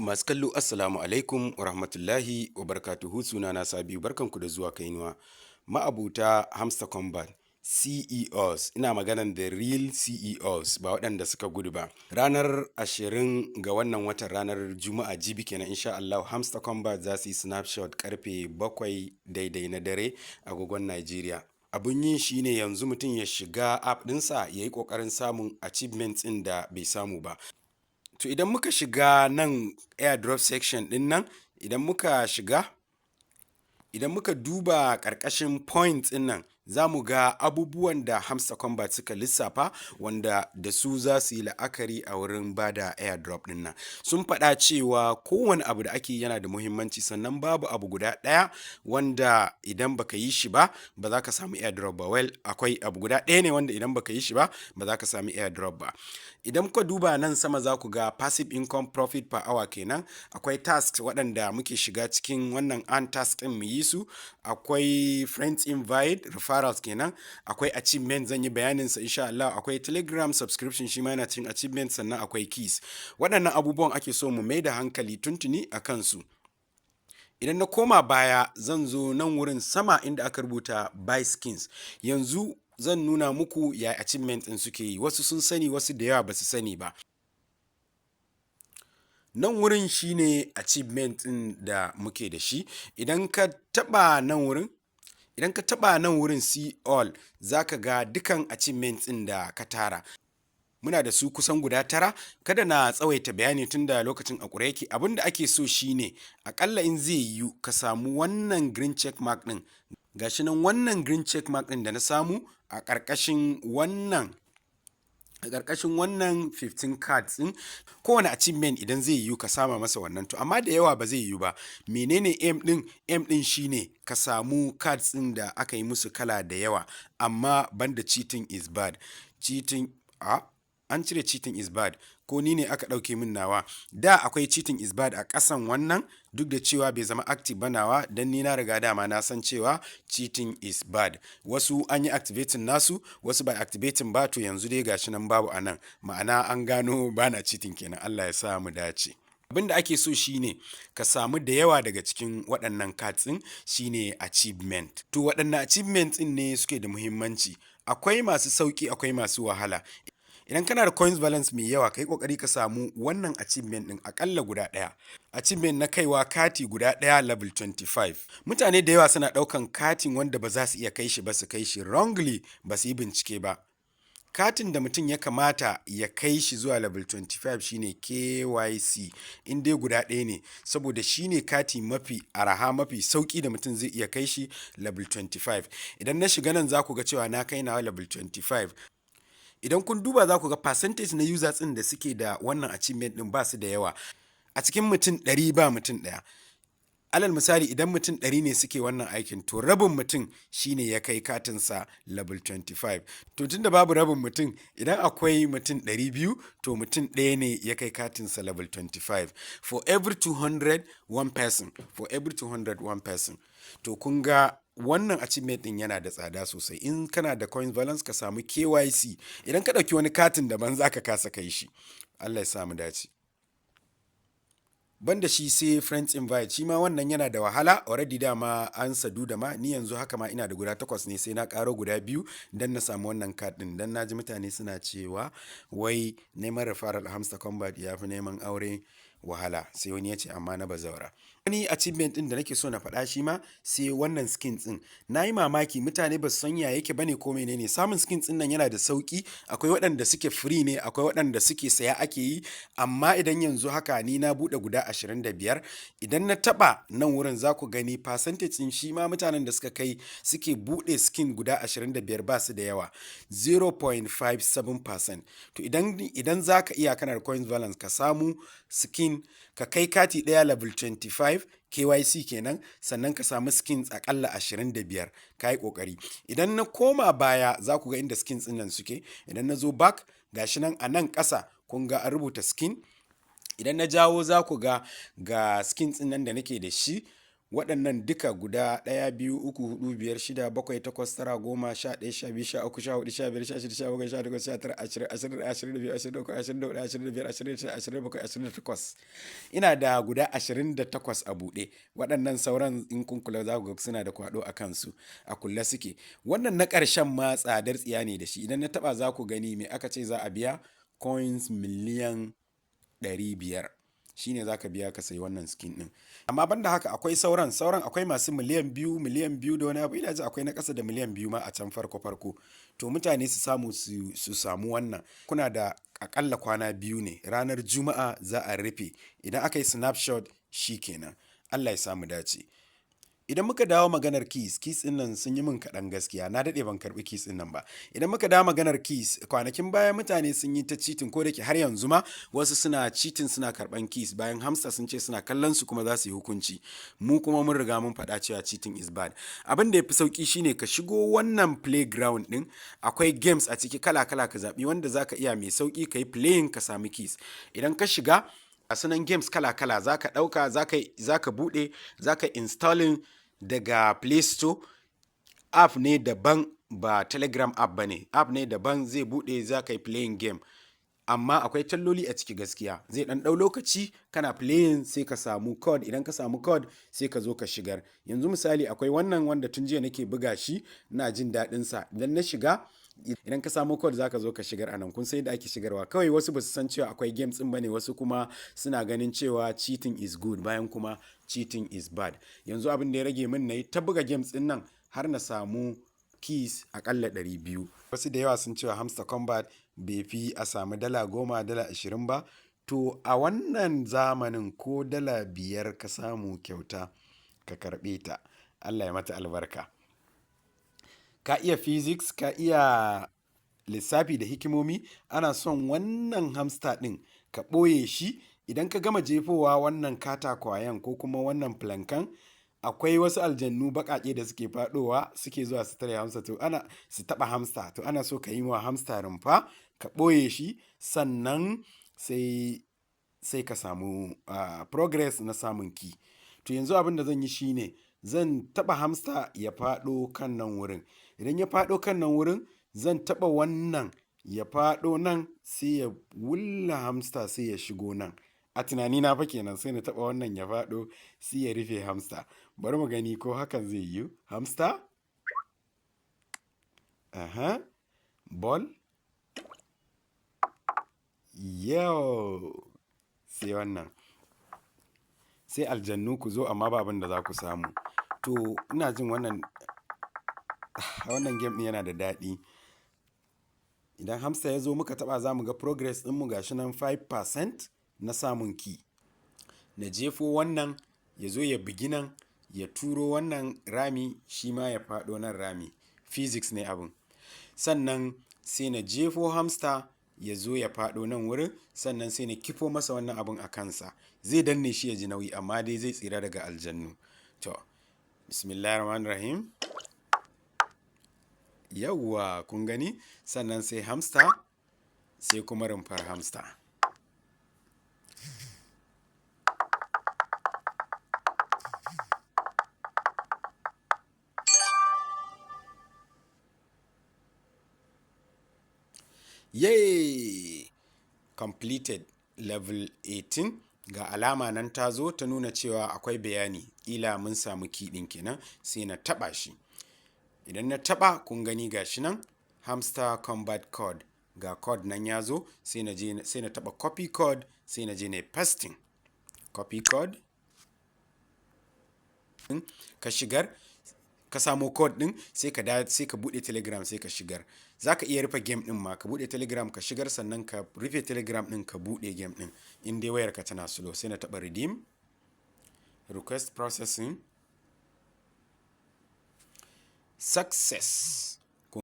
Masu kallo assalamu alaikum wa rahmatullahi wa barakatuhu, sunana Sabiu, barkanku da zuwa Kainuwa. Ma'abuta Hamster kombat CEOs, ina maganan the real CEOs ba waɗanda suka gudu ba. Ranar 20 ga wannan watan, ranar Juma'a jibi kenan insha Allah, Hamster kombat za su yi snapshot karfe 7 daidai na dare agogon Najeriya. Abun yin shi ne yanzu mutum ya shiga app ɗinsa ya yi ƙoƙarin samun achievements ɗin da bai samu ba. To idan muka shiga nan airdrop section ɗin nan, idan muka duba ƙarƙashin points ɗin nan, za mu ga abubuwan da Hamster kombat suka lissafa wanda da su za su yi la'akari a wurin ba da airdrop ɗin nan. Sun faɗa cewa kowane abu da ake yana da muhimmanci, sannan babu abu guda ɗaya wanda idan baka yi shi ba ba za ka samu airdrop ba. Well, akwai abu guda ɗaya ne wanda idan baka yi shi ba ba za ka samu airdrop ba. Idan kuka duba nan sama za ku ga passive income profit per hour kenan. Akwai tasks waɗanda muke shiga cikin wannan earn task ɗin mu yi su. Akwai friends invite referrals kenan. Akwai achievement, zan yi bayanin sa insha Allah. Akwai telegram subscription, shi ma yana cikin achievement, sannan akwai keys. Waɗannan abubuwan ake so mu mai da hankali tuntuni a kansu. Idan na koma baya zan zo nan wurin sama inda aka rubuta buy skins. Yanzu zan nuna muku ya achievement ɗin suke yi. Wasu sun sani, wasu da yawa ba su sani ba. Nan wurin shine achievement ɗin da muke da shi. Idan ka taɓa nan wurin see all, za ka ga dukan achievements ɗin da ka tara. Muna da su kusan guda 9. Kada na tsawaita bayani tun da lokacin a ƙure yake. Abin da ake so shine aƙalla in zai yiwu ka samu wannan green check mark ɗin. Gashi nan wannan green check mark ɗin da na samu a ƙarƙashin wannan 15 cards ɗin. Kowane achievement idan zai yiwu ka sama masa wannan, to amma da yawa ba zai yiwu ba. Menene aim ɗin? Aim ɗin shine ka samu cards ɗin da aka yi musu kala da yawa, amma banda cheating is bad. An cire cheating is bad, ko ni ne aka ɗauke min nawa. Da akwai cheating is bad a ƙasan wannan, duk da cewa bai zama active ba nawa, don ni na riga dama na san cewa cheating is bad. Wasu an yi activating nasu, wasu ba activating ba, to yanzu dai gashi nan babu a nan. Ma'ana an gano bana cheating kenan. Allah ya sa mu dace. Abin da ake so shine ka samu da yawa daga cikin waɗannan cards ɗin, shine achievement. To waɗannan achievement ɗin ne suke da muhimmanci. Akwai masu sauƙi, akwai masu wahala. Idan kana da coins balance mai yawa, kai kokari ka samu wannan achievement din akalla guda ɗaya. Achievement na kaiwa kati guda ɗaya level 25. Mutane da yawa suna ɗaukan katin wanda ba za su iya kai shi ba, su kai shi wrongly, ba su yi bincike ba. Katin da mutum ya kamata ya kai shi zuwa level 25 shine KYC, in dai guda ɗaya ne, saboda shine kati mafi araha, mafi sauki da mutum zai iya kai shi level 25. Idan na shiga nan za ku ga cewa na kai nawa level 25. Idan kun duba za ku ga percentage na users ɗin da suke da wannan achievement ɗin ba su da yawa. A cikin mutum 100 ba mutum ɗaya. Alal misali, idan mutum 100 ne suke wannan aikin, to rabin mutum shine ya kai katinsa level 25. To tun da babu rabin mutum, idan akwai mutum 200, to mutum ɗaya ne ya kai katinsa level 25. For every 200, one person. For every 200, one person. To kun ga wannan achievement din yana da tsada sosai. In kana da coins balance, ka samu KYC. Idan ka ɗauki wani katin daban za ka kasa kai shi. Allah ya samu dace. Banda shi sai friends invite, shi ma wannan yana da wahala. Already dama an sadu da ma, ni yanzu haka ma ina da guda 8 ne, sai na ƙaro guda 2 don na samu wannan card ɗin. Don na ji mutane suna cewa wai neman referral Hamster kombat ya fi neman aure wahala. Sai wani ya ce amma na bazaura. Wani achievement ɗin da nake so na faɗa shi ma sai wannan skins ɗin. Na yi mamaki, mutane ba su san ya yake bane ko menene. Samun skins ɗin nan yana da sauki. Akwai waɗanda suke free ne, akwai waɗanda suke saya ake yi. Amma idan yanzu haka ni na buɗe guda 25, idan na taɓa nan wurin za ku gani percentage ɗin shi ma mutanen da suke buɗe skin guda 25 ba su da yawa, 0.57%. To idan za ka iya, kana da coins balance, ka samu skin, ka kai kati ɗaya level 25 KYC kenan, sannan ka samu skins akalla 25. Ka yi ƙoƙari. Idan na koma baya za ku ga inda skins ɗin nan suke. Idan na zo back, gashi nan a nan ƙasa kun ga an rubuta skin. Idan na jawo za ku ga skins ɗin nan da nake da shi. waɗannan duka guda 1 2 3 4 5 6 7 8 9 10 11 12 13 14 15 16 17 18 19 20 21 22 23 24 25 26 27 28 ina da guda 28 a buɗe. Waɗannan sauran in kun kula za ku ga suna da kwado a kansu a kulle suke. Wannan na ƙarshen ma tsadar tsiya ne da shi, idan na taɓa za ku gani me aka ce za a biya coins miliyan 500 shine za ka biya ka sayi wannan skin din. Amma banda haka akwai sauran akwai masu miliyan 2 da wani abu, ina ji akwai na ƙasa da miliyan 2 ma a can farko. To mutane su samu wannan, kuna da akalla kwana 2 ne, ranar juma'a za a rufe, idan aka yi snapshot shi kenan. Allah ya samu dace. Idan muka dawo maganar keys ɗin nan sun yi min kaɗan gaskiya, na daɗe ban karɓi keys ɗin nan ba. Idan muka dawo maganar keys, kwanakin baya mutane sun yi ta cheating, ko da ke har yanzu ma wasu suna cheating suna karɓan keys, bayan Hamster sun ce suna kallon su kuma za su yi hukunci. Mu kuma mun riga mun faɗa cewa cheating is bad. Abin da ya fi sauƙi shine ka shigo wannan playground ɗin, akwai games a ciki kala-kala, ka zaɓi wanda za ka iya mai sauƙi ka yi playing ka sami keys. Idan ka shiga a sunan games kala-kala za ka ɗauka, za ka buɗe, za ka installing daga Play Store. App ne daban, ba Telegram app ba ne, app ne daban, zai buɗe za ka yi playing game. Amma akwai talloli a ciki gaskiya, zai ɗan ɗau lokaci kana playing sai ka samu code, idan ka samu code sai ka zo ka shigar. Yanzu misali akwai wannan wanda tun jiya nake buga shi, ina jin daɗinsa. Idan na shiga, idan ka samu code za ka zo ka shigar anan, kun sai da ake shigarwa. Kawai wasu ba su san cewa akwai games ɗin ba ne, wasu kuma suna ganin cewa cheating is good bayan kuma cheating is bad. Yanzu abin da ya rage min na yi ta buga games ɗin nan har na samu keys akalla 200. Wasu da yawa sun cewa Hamster kombat bai fi a samu $10, $20 ba. To a wannan zamanin ko $5 ka samu kyauta ka karɓe ta, Allah ya mata albarka. Ka iya physics, ka iya lissafi da hikimomi, ana son wannan hamster ɗin ka ɓoye shi. Idan ka gama jefowa wannan katakwayen ko kuma wannan plankan, akwai wasu aljannu baƙaƙe da suke faɗowa suke zuwa su tare hamster, su taɓa hamster. To ana so ka yi wa hamster rumfa, ka ɓoye shi, sannan sai ka samu progress na samun key. To yanzu abin da zan yi shine zan taɓa hamster ya faɗo kan nan wurin. Idan ya faɗo kan nan wurin, zan taɓa wannan ya faɗo nan, sai ya wulla hamster sai ya shigo nan. A tunani na fa kenan, sai na taɓa wannan ya faɗo sai ya rufe hamster. Bari mu gani ko hakan zai yi. Hamster? Ball? Yau! Sai wannan. Sai aljannu ku zo, amma ba abin da za ku samu. To ina jin wannan game ɗin yana da daɗi. Idan hamster ya zo muka taɓa za mu ga progress ɗinmu gashi nan 5% na samun key. Na jefo wannan ya zo ya bugi nan, ya turo wannan rami, shi ma ya faɗo nan rami. Physics ne abin. Sannan sai na jefo hamster ya zo ya faɗo nan wurin, sannan sai na kifo masa wannan abin a kansa. Zai danne shi ya ji nauyi, amma dai zai tsira daga aljannu. To, bismillahirrahmanirrahim. Yawwa, kun gani? Sannan sai hamster, sai kuma rumfar hamster. Yay! Completed level 18. Ga alama nan ta zo ta nuna cewa akwai bayani, ila mun samu key ɗin kenan, sai na taɓa shi. Idan na taɓa, kun gani gashi nan Hamster combat code, ga code nan ya zo, sai na taɓa copy code, sai na je na pasting copy code. Ka shigar, ka samo code ɗin, sai ka buɗe Telegram sai ka shigar. Za ka iya rufe game ɗin ma, ka buɗe Telegram ka shigar, sannan ka rufe Telegram ɗin ka buɗe game ɗin, in dai wayarka tana slow. Sai na taɓa redeem, request processing, success.